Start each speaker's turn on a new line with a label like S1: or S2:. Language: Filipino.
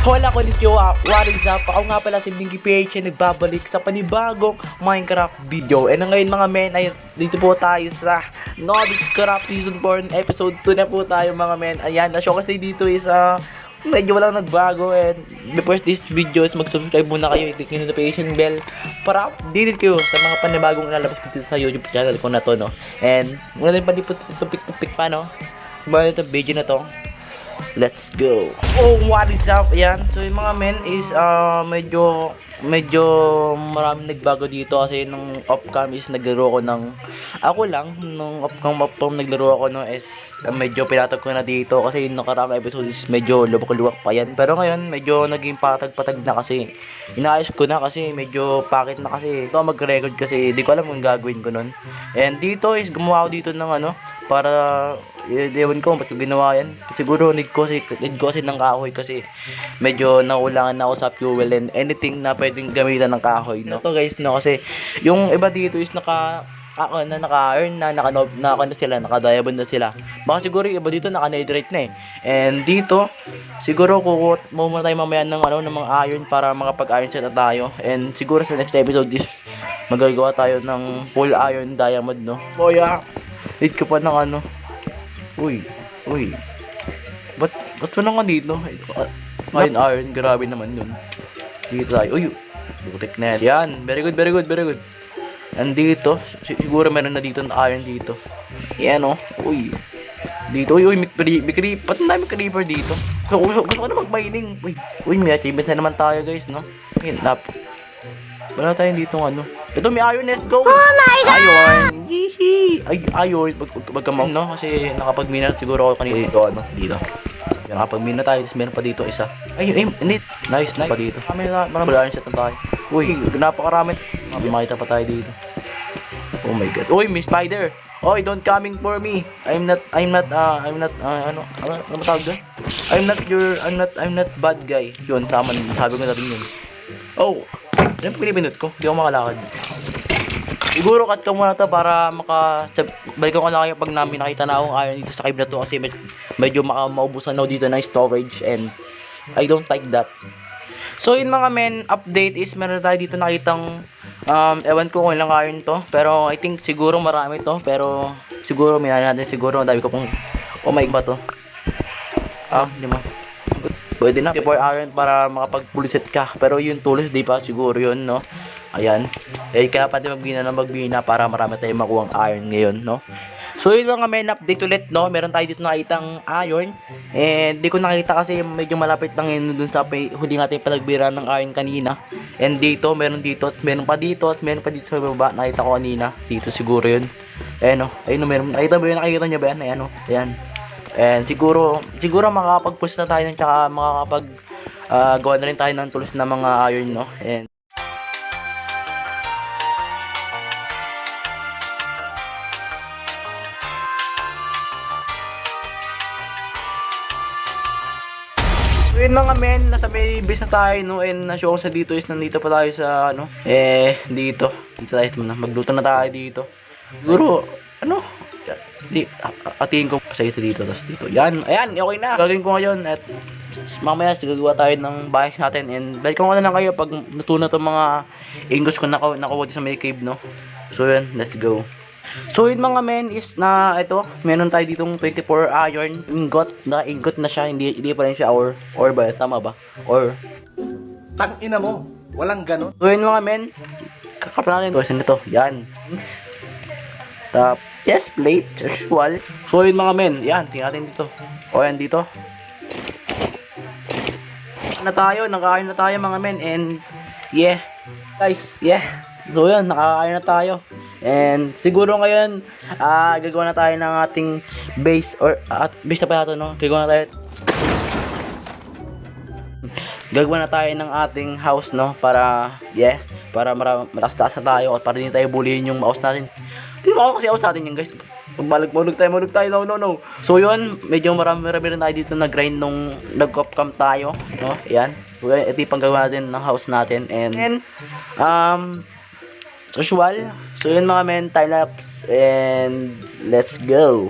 S1: Hola konnichiwa, what is up? Ako nga pala si Bingy PH na nagbabalik sa panibagong Minecraft video. And ngayon mga men, ay dito po tayo sa Nobix Craft Season 4 episode 2 na po tayo mga men. Ayan, na-show kasi dito is medyo walang nagbago. And before this video is mag-subscribe muna kayo, i-click yung notification bell para updated kayo sa mga panibagong ilalabas ko dito sa YouTube channel ko na to, no. And muna din pa di po tupik pa, no. Kumbaga ito video na to. Let's go. Oh, what is up? Ayan. So yung mga men is medyo maraming nagbago dito kasi nung off-cam is naglaro ko ng ako lang nung off-cam naglaro ako no is medyo pinatag ko na dito kasi yung nakaraang episode is medyo lubak-lubak pa yan. Pero ngayon medyo naging patag-patag na kasi inaayos ko na kasi medyo pakit na kasi ito mag-record kasi di ko alam kung gagawin ko nun. And dito is gumawa ako dito ng para ewan ko ba't ko ginawa yan. Siguro need ko kasi ng kahoy kasi medyo naulangan na ako sa fuel and anything na pwedeng gamitan ng kahoy, no. Ito guys, no, kasi yung iba dito is naka-iron na, naka-diamond na sila. Baka siguro yung iba dito naka-netherite na eh. And dito, siguro kukuha muna tayo mamaya ng mga iron para makapag-iron set na tayo. And siguro sa next episode is magagawa tayo ng full iron diamond, no. Boya, need ko pa ng Uy. Ba't wala ka dito? Iron, grabe naman yun. Dito tayo. Uy, butik na yan. Very good. Andito, siguro meron na dito na iron dito. Yan o. Uy. Dito, uy, ba't na may creeper dito? Gusto ko na mag-mining. Uy, may achievements na naman tayo guys, no? Wala tayong dito Ito may iron, let's go!
S2: Oh my God!
S1: Iron! Yeehee! Ay, iron! Magkamang, no? Kasi nakapag-mina siguro ako kanina dito. Nakapag-mina tayo, meron pa dito isa. Ay, hindi. Nice pa dito. Marami iron set na tayo. Uy, napakarami. Makita pa tayo dito. Oh my God. Uy, may spider! Oy, don't coming for me. I'm not tawag doon? I'm not bad guy. Yun, tama, sabi ko na rin yun. Oh! Ano pinipindot ko? Hindi ako makalakad. Siguro cut ko muna to para balikan ko lang kayo pag namin nakita na akong iron dito sa cave na to kasi medyo maubusan na dito ng storage and I don't like that. So yun mga men, update is meron tayo dito nakitang ewan ko kung ilang iron to pero I think siguro marami to pero siguro minahan natin siguro dami ko pong oh my ba to. Hindi mo. Pwede na 4 iron para makapag-puliset ka. Pero yung tools, di pa siguro yun, no? Ayan. Kaya pati magbina para marami tayong makuhang iron ngayon, no? So yun mga men, update ulit, no? Meron tayo dito nakitang iron. And di ko nakita kasi medyo malapit lang yun dun sa huli natin palagbira ng iron kanina. And dito, meron dito, at meron pa dito, at meron pa dito sa baba. Nakita ko kanina. Dito siguro yun. Ayan, no? Ayun, no? Meron. Nakita nyo ba yan? Ayan, no? Ayan. And siguro makakapag-push na tayo ng tsaka gawa na rin tayo ng tools na mga iron, no? And yun mga men, nasa may base na tayo, no? And na-show ko sa dito is nandito pa tayo sa dito tayo magluto na tayo dito. Siguro atingin ko sa isa dito, tapos dito. Yan, ayan, okay na. Gagawin ko ngayon at mamaya gagawa tayo ng bahay natin and balik ko na lang kayo pag natuto itong mga ingots ko nakuha sa may cave, no? So yun, let's go. So yun mga men is na ito, meron tayo ditong 24 iron ingot na siya, hindi pa rin siya or ba? Tama ba? Or
S3: tangina mo, walang ganon.
S1: So yun mga men, kakapan natin ito, ito, yan. Chest plate, usual. So yun mga men, yan, tingnan natin dito. O yan dito. Nakain na tayo mga men and yeah. Guys, yeah. So yun, nakakain na tayo. And siguro ngayon, gagawa na tayo ng ating base base na pala ito, no? Gagawa na tayo ng ating house, no? Para mataas-taas na tayo at para hindi tayo bulihin yung mouse natin. Hindi mo kasi house natin yun guys. Malug tayo, no. So yun, medyo marami rin tayo dito na grind nung nag-off-cam tayo, no? Ayan. So ito yung panggawa natin ng house natin. And usual. So yun mga men, time lapse and let's go.